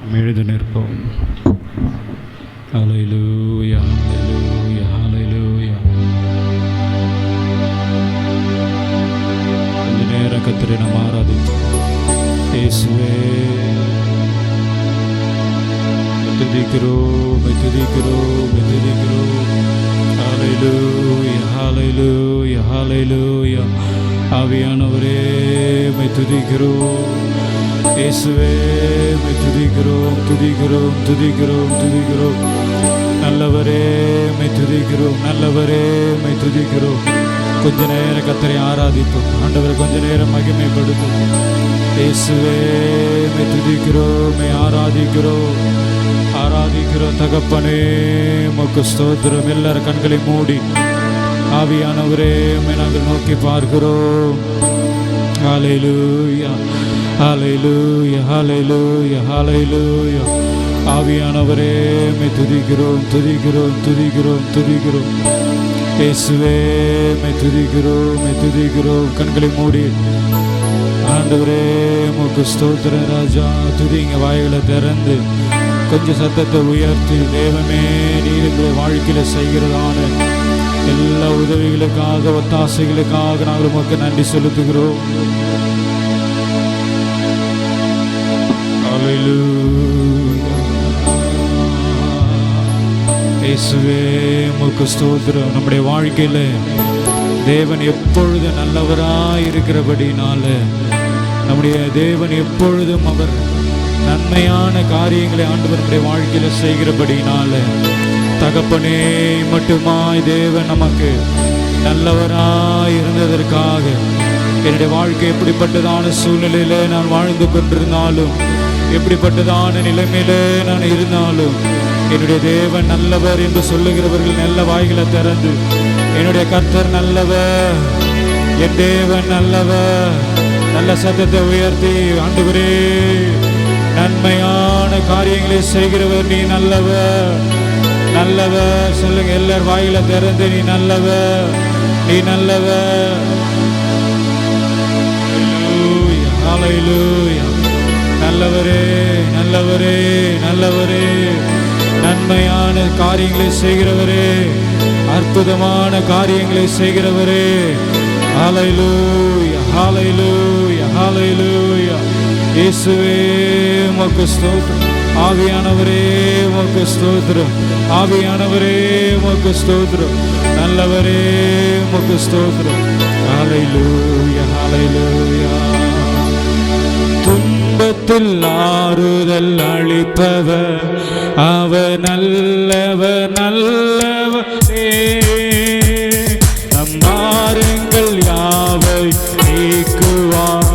எழுந்து நிற்போம். ஹல்லேலூயா, ஹல்லேலூயா, ஹல்லேலூயா. கொஞ்ச நேரம் கர்த்தரை நாம் ஆராதிப்போம். இயேசுவே துதிக்கிறோம், துதிக்கிறோம், துதிக்கிறோம். ஹல்லேலூயா, ஹல்லேலூயா, ஹல்லேலூயா. ஆவியானவரே மை துதிக்கிறோம். இயேசுவே மை துதிக்கிறோம், துதிக்கிறோம், துதிக்கிறோம், துதிக்கிறோம். நல்லவரே மை துதிக்கிறோம், நல்லவரே மை துதிக்கிறோம். கொஞ்ச நேரம் கர்த்தரை ஆராதிப்போம். ஆண்டவரை கொஞ்ச நேரம் மகிமைப்படுத்தும். இயேசுவே மை துதிக்கிறோம், மை ஆராதிக்கிறோம், ஆராதிக்கிறோம். தகப்பனே உமக்கு ஸ்தோத்திரம். எல்லாரும் கண்களை மூடி ஆவியானவரே உம்மை நாங்கள் நோக்கி பார்க்கிறோம். ஹல்லேலூயா, ஹல்லேலூயா, ஹல்லேலூயா, ஹல்லேலூயா. ஆவியானவரே உம்மை துதிக்கிறோம், துதிக்கிறோம், துதிக்கிறோம், துதிக்கிறோம். இயேசுவே உம்மை துதிக்கிறோம், உம்மை துதிக்கிறோம். கண்களை மூடி ஆண்டவரே உமக்கு ஸ்தோத்திரம் ராஜா. துதிங்க, வாய்களை திறந்து கொஞ்சம் சத்தத்தை உயர்த்தி, தேவமே நீர் எங்களுடைய வாழ்க்கையில செய்கிறதான எல்லா உதவிகளுக்காக, ஒத்தாசைகளுக்காக நாங்கள் உமக்கு நன்றி செலுத்துகிறோம். ஹல்லேலூயா. இயேசுவே உமக்கு ஸ்தோத்திரம். நம்முடைய வாழ்க்கையில தேவன் எப்பொழுது நல்லவராய் இருக்கிறபடினால, நம்முடைய தேவன் எப்பொழுதும் அவர் நன்மையான காரியங்களை ஆண்டவர் நம்முடைய வாழ்க்கையில செய்கிறபடினால, தகப்பனே மட்டுமாய் தேவன் நமக்கு நல்லவராய் இருந்ததற்காக, என்னுடைய வாழ்க்கை எப்படிப்பட்டதான சூழ்நிலையில நான் வாழ்ந்து கொண்டிருந்தாலும், எப்படிப்பட்டதான நிலைமையில நான் இருந்தாலும், என்னுடைய தேவன் நல்லவர் என்று சொல்லுகிறவர்கள் நல்ல வாய்களை திறந்து, என்னுடைய கர்த்தர் நல்லவர், என் தேவன் நல்லவர், நல்ல சத்தத்தை உயர்த்தி, ஆண்டவரே நன்மையான காரியங்களை செய்கிறவர் நீ நல்லவர், நல்லவர் சொல்லுங்க. எல்லார் வாயில திறந்து நீ நல்லவர், நீ நல்லவர். ஹல்லேலூயா, ஹல்லேலூயா. நல்லவரே, நல்லவரே, நல்லவரே, நன்மையான காரியங்களை செய்கிறவரே, அற்புதமான காரியங்களை செய்கிறவரே. ஹல்லேலூயா, ஹல்லேலூயா, ஹல்லேலூயா. இயேசுவே உமக்கு ஸ்தோத்திரம். ஆவியானவரே உமக்கு ஸ்தோத்திரம், ஆவியானவரே உமக்கு ஸ்தோத்திரம். நல்லவரே உமக்கு ஸ்தோத்திரம். ஹல்லேலூயா, ஹல்லேலூயா. துன்பத்தில் ஆறுதல் அளிப்பவர் அவர் நல்லவர், நல்லவரே. நம் பாரங்கள் யாவை நீக்குவார்.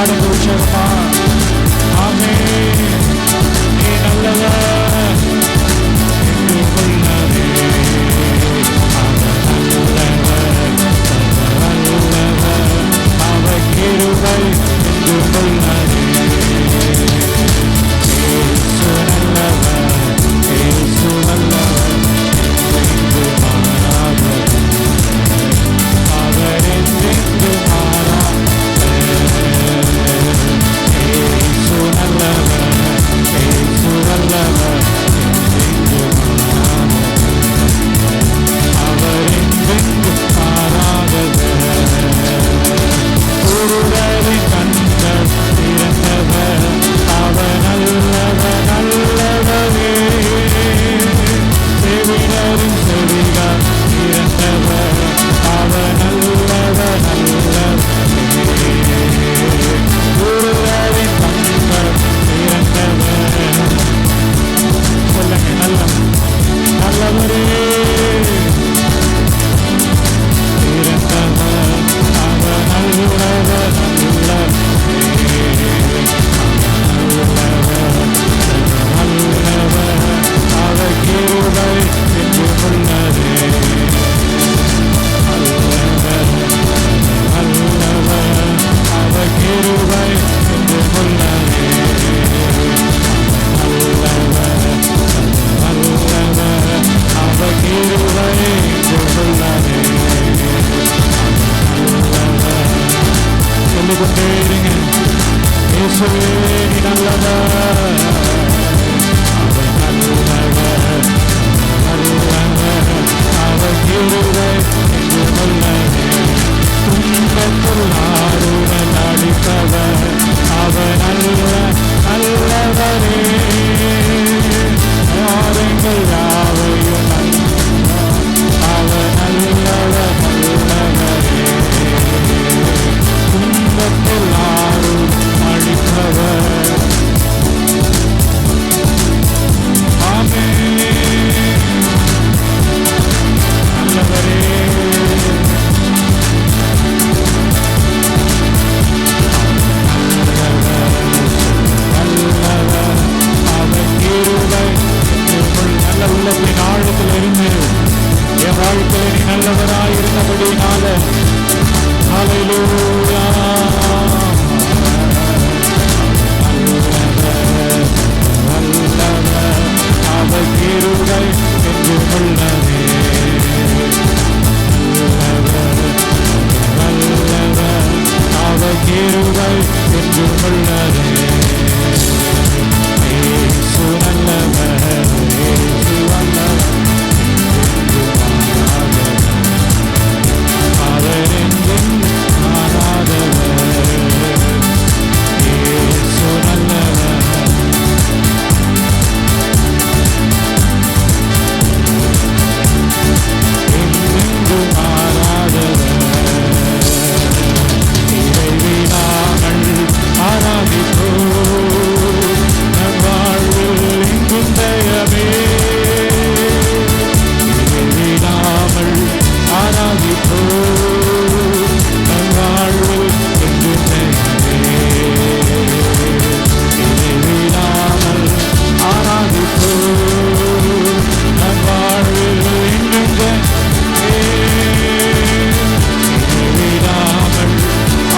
பாடுங்க உற்சாகமா. ஆமென். நீ நல்லவர் என்று உள்ளதே. அவர் நல்லவர், நல்லவர், அவர் கிருபை என்று உள்ளதே. இயேசு நல்லவர், இயேசு நல்லவர், என்றென்று மாறாதவர். அவர் என்றென்று மாறாதவர். இயேசு நல்லவர், இயேசு நல்லவர், என்றென்று மாறாதவர். அவர் என்றென்று மாறாதவர். ஒருவரின் கண்கள் திறந்தவர். அவர் நல்லவர், நல்லவரே. செவிடரின் செவிகள் திறந்தவர். அவர் நல்லவர், நல்லவரே. ஒருவரின் கண்கள் திறந்தவர். சொல்லுங்க, நல்லவரே திறந்தவர். அவர் நல்லவர், நல்லவரே. நல்லவர், அவர் கிருபை என்றும் உள்ளதே. நல்லவர், நல்லவர், அவர் கிருபை என்றும் உள்ளதே. நல்லவர், நல்லவர், அவர் கிருபை என்றும் உள்ளதே. நல்லவர். சொல்லிக்கொண்டே இருங்க. இயேசுவே நீ நல்லவர். அவர் நல்லவர், நல்லவர், அவர் கிருபை என்றும் உள்ளதே. துன்பத்தில் ஆறுதல் அளிப்பவர். அவர் நல்லவரே. யாரெங்கள் யாவையும் அவர் நல்லவர், நல்லவரே. துன்பத்தில் ஆறுதல் அளிப்பவர். ஆமென். நல்லவரே. நல்லவர், அவர் கிருபை என்றும் நல்ல உள்ளத்தின் ஆழத்தில் இருந்து என் வாழ்க்கையில் நீ நல்லவராய் இருந்தபடினால ஹல்லேலூயா. நல்லவர், நல்லவர், அவர் கிருபை என்றும் உள்ளதே. நல்லவர், நல்லவர், அவர் கிருபை என்றும் உள்ளதே. இயேசு நல்லவர், இயேசு நல்லவர், என்றென்று மாறாதவர். அவர் என்றென்று மாறாதவர். இயேசு நல்லவர். என்றென்று மாறாதவர். இறைவிடாமல் ஆராதிப்போம். நம் வாழ்வில் எங்கும் தயவே. இறைவிடாமல் ஆராதிப்போம். நம் வாழ்வில் எங்கும் தயவே. இறைவிடாமல் ஆராதிப்போம். நம் வாழ்வில் எங்கும் தயவே. இறைவிடாமல்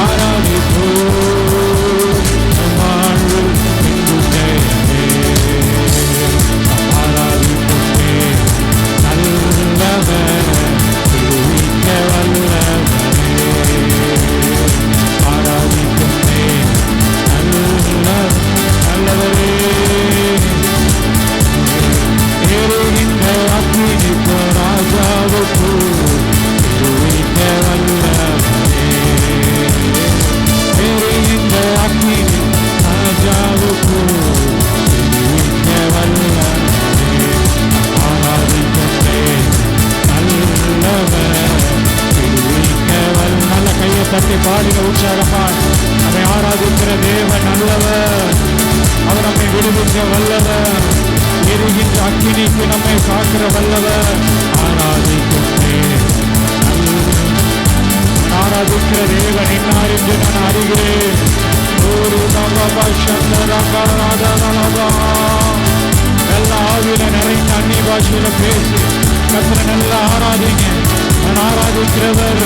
ஆராதிப்போம். நம் வாழ்வில் எங்கும் தயவே. ஆராதிப்போமே நல்லவர், துதிக்க வல்லவரே. ஆராதிப்போமே நல்லவரே. எரிகின்ற அக்கினிக்கு ராஜாவுக்கு துதிக்க வல்லவரே. எரிகின்ற அக்கினி ராஜாவுக்கு துதிக்க வல்லவரே. ஆராதிப்போமே நல்லவர், துதிக்க வல்ல. நல்ல கையை தட்டி பாடுங்க உற்சாகமா. நம்மை ஆராதிக்கிற தேவன் நல்லவர். அவர் நம்மை விடுவிக்க வல்லவர். எரிகின்ற அக்கினிக்கு நம்மை காக்கிற வல்லவர். ஆராதிப்போமே ஆராதிக்கிற தேவன் என்னார் என்று நான் அறிகிறேன். பாஷையில பேசி கர்த்தரை நல்லா ஆராதிங்க. நான் ஆராதிக்கிறவர்,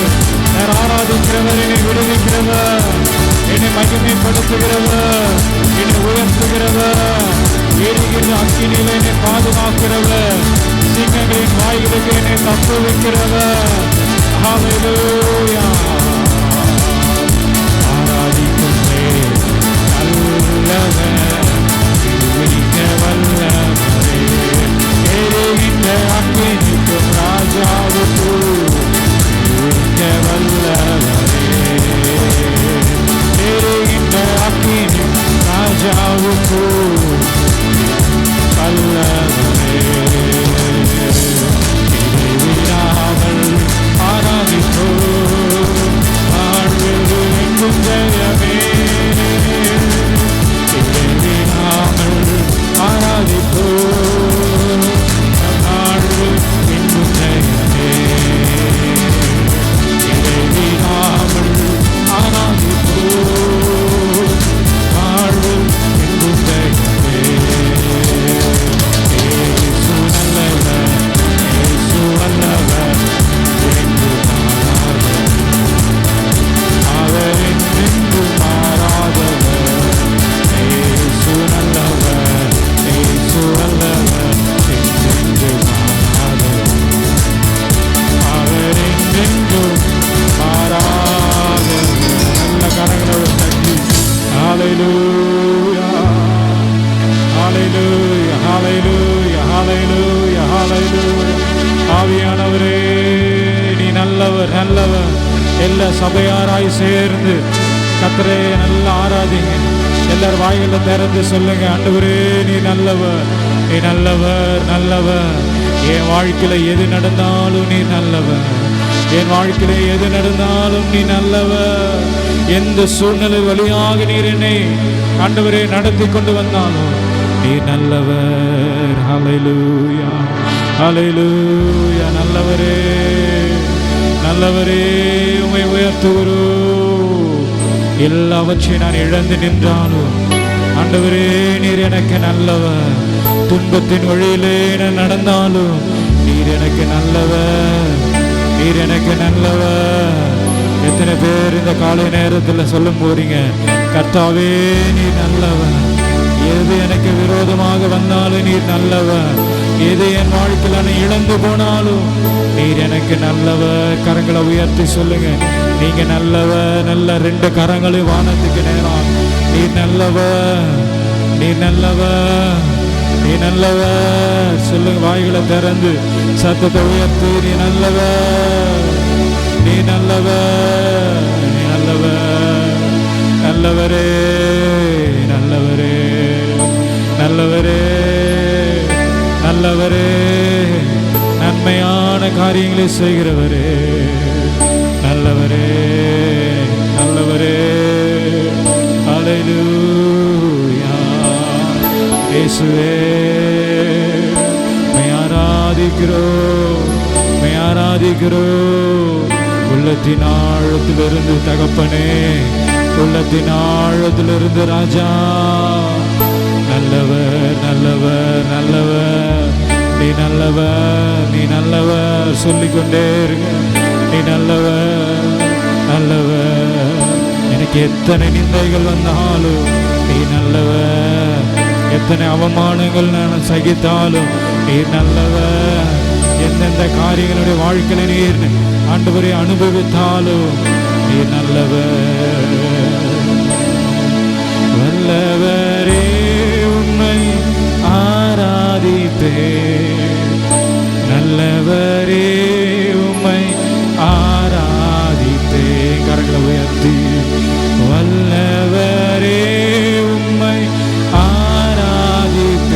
நான் ஆராதிக்கிறவர், என்னை விடுவிக்கிறவர், என்னை மகிமைப்படுத்துகிறவர், என்னை உயர்த்துகிறவர், எரிகின்ற அக்கினியில என்னை பாதுகாக்கிறவர், சிங்கங்களின் வாய்களுக்கு என்னை தப்புவிக்கிறவர். ஹல்லேலூயா. ஆராதிக்குமே நல்லவர், விடுவிக்க வல்லவரே, எரிகின்ற அக்கினிக்கும் ராஜாவுக்கும் விடுவிக்க வல்லவரே, எரிகின்ற அக்கினி ராஜாவுக்கும் வல்லவரே. இதை விடாமல் ஆராதிப்போம், வாழ்வில் எங்கும் ஜெயமே. இதை விடாமல் ஆராதிப்போம், வாழ்வில் எங்கும் ஜெயமே. இதை விடாமல் ஆராதிப்போம், வாழ்வில் எங்கும் ஜெயமே. இயேசு நல்லவர், இயேசு வல்லவர், என்றும் மாறாதவர், அவர் என்றென்றும் மாறாதவர். இயேசு நல்லவர், இயேசு வல்லவர், என்றென்றும் மாறாதவர், அவர் என்றென்றும் மாறாதவர். நல்ல கரங்களை தட்டி ஹல்லேலூயா, ஹல்லேலூயா, ஹல்லேலூயா, ஹல்லேலூயா, ஹல்லேலூயா. ஆவியானவரே, நீ நல்லவர், நல்லவர். எல்லா சபையாராய் சேர்ந்து கர்த்தரை நல்லா ஆராதிங்க. எல்லார் வாயில திறந்து சொல்லுங்க, ஆண்டவரே நீ நல்லவர், நீ நல்லவர், நல்லவர். என் வாழ்க்கையில எது நடந்தாலும் நீ நல்லவர், என் வாழ்க்கையில எது நடந்தாலும் நீ நல்லவர். எந்த சூழ்நிலை வழியாக நீர் என்னை ஆண்டவரே நடத்தி கொண்டு வந்தாலும் நீ நல்லவர். ஹல்லேலூயா, ஹல்லேலூயா. நல்லவரே, நல்லவரே, உம்மை உயர்த்துகிறோம். எல்லாவற்றையும் நான் இழந்து நின்றாலும் ஆண்டவரே நீர் எனக்கு நல்லவர். துன்பத்தின் வழியிலே நான் நடந்தாலும் நீர் எனக்கு நல்லவர், நீர் எனக்கு நல்லவர். எத்தனை பேர் இந்த காலை நேரத்தில் சொல்ல போறீங்க, கர்த்தாவே நீர் நல்லவர். எது எனக்கு விரோதமாக வந்தாலும் நீர் நல்லவர், எது என் வாழ்க்கையில் நான் இழந்து போனாலும் நீர் எனக்கு நல்லவர். கரங்களை உயர்த்தி சொல்லுங்க, நீங்க நல்லவர். நல்ல ரெண்டு கரங்களையும் வானத்துக்கு நேரம், நீர் நல்லவர், நீர் நல்லவர், நீ நல்லவர். சொல்லுங்க, வாய்களை திறந்து சத்தத்தை உயர்த்து, நீ நல்லவர், நீ நல்லவர், நீ நல்லவர். நல்லவரே, நல்லவரே, நல்லவரே, நல்லவரே, நன்மையான காரியங்களை செய்கிறவரே, நல்லவரே, நல்லவரே. ஹல்லேலூயா. இயேசுவே மை ஆராதிக்கிறோம், மை ஆராதிக்கிறோம். உள்ளத்தின் ஆழத்திலிருந்து தகப்பனே, உள்ளத்தின் ஆழத்திலிருந்து ராஜா, நல்லவர், நல்லவர், நல்லவர். நீ நல்லவர், நீ நல்லவர். சொல்லிக்கொண்டே இருங்க, நீ நல்லவர், நல்லவர். எனக்கு எத்தனை நிந்தைகள் வந்தாலும் நீ நல்லவர், எத்தனை அவமானங்கள் நான் சகித்தாலும் நீ நல்லவர். எந்தெந்த காரியங்களுடைய வாழ்க்கையில நீர் ஆண்டவரை அனுபவித்தாலும் நீ நல்லவர். வல்லவரே உம்மை ஆராதிப்பேன், நல்லவரே உம்மை ஆராதிப்பேன். கரங்களை உயர்த்தி, வல்லவரே உம்மை ஆராதிப்பேன்,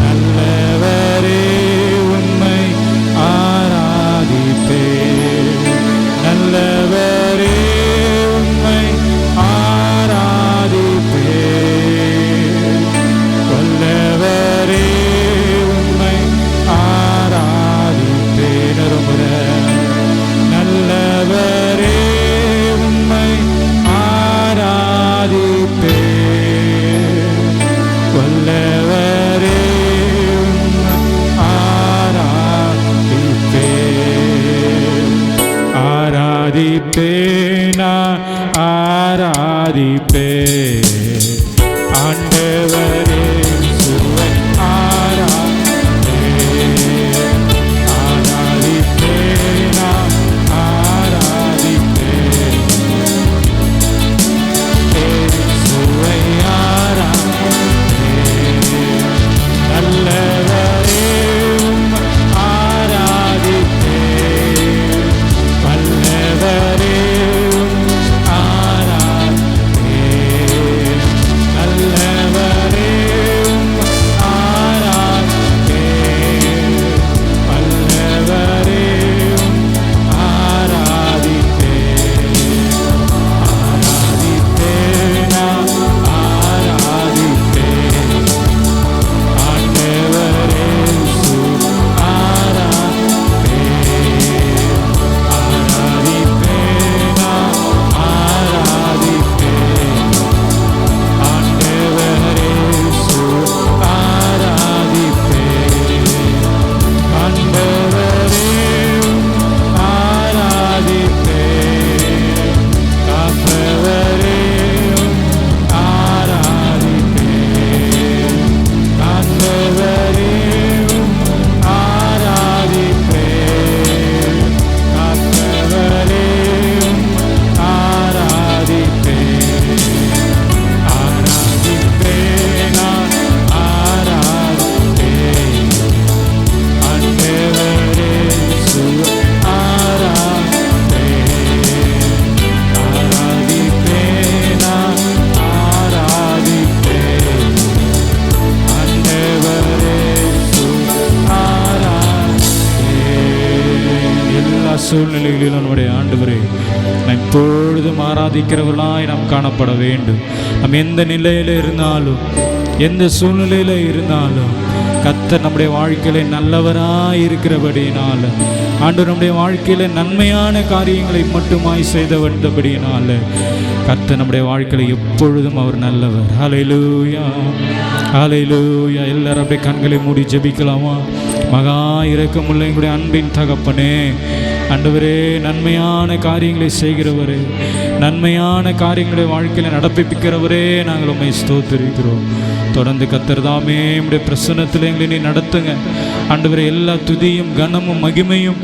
நல்லவரே உம்மை ஆராதிப்பேன், நல்லவரே உம்மை ஆராதிப்பே ஆண்டவரே சுவை ஆராதிப்பே ஆராதிப்பே நான் ஆராதிப்பே சுவை ஆராதிப்பே நல்லவரே ஆராதிப்பே வல்லவரே சூழ்நிலைகளிலும் நம்முடைய ஆண்டவரே நாம் எப்பொழுதும் ஆராதிக்கிறவர்களாய் நாம் காணப்பட வேண்டும். நாம் எந்த நிலையில் இருந்தாலும் எந்த சூழ்நிலையில் இருந்தாலும் கர்த்தர் நம்முடைய வாழ்க்கையில நல்லவராய் இருக்கிறபடியினால ஆண்டவர் நம்முடைய வாழ்க்கையில நன்மையான காரியங்களை மட்டுமாய் செய்த வந்தபடியினால கர்த்தர் நம்முடைய வாழ்க்கையில எப்பொழுதும் அவர் நல்லவர். ஹல்லேலூயா ஹல்லேலூயா. எல்லாரும் அப்படியே கண்களை மூடி ஜெபிக்கலாமா? மகா இரக்கமுள்ள எங்களுடைய அன்பின் தகப்பனே, ஆண்டவரே, நன்மையான காரியங்களை செய்கிறவரே, நன்மையான காரியங்களை வாழ்க்கையில் நடப்பிக்கிறவரே, நாங்கள் உம்மை ஸ்தோத்திரிக்கிறோம். தொடர்ந்து கர்த்தர் தாமே உம்முடைய பிரசன்னத்தில் எங்களை நீ நடத்துங்க ஆண்டவரே. எல்லா துதியும் கனமும் மகிமையும்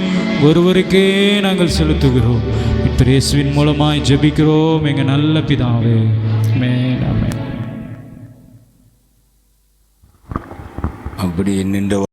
ஒருவருக்கே நாங்கள் செலுத்துகிறோம். இப்போ இயேசுவின் மூலமாய் ஜெபிக்கிறோம் எங்கள் நல்ல பிதாவே. ஆமென் ஆமென். அப்படி நின்ற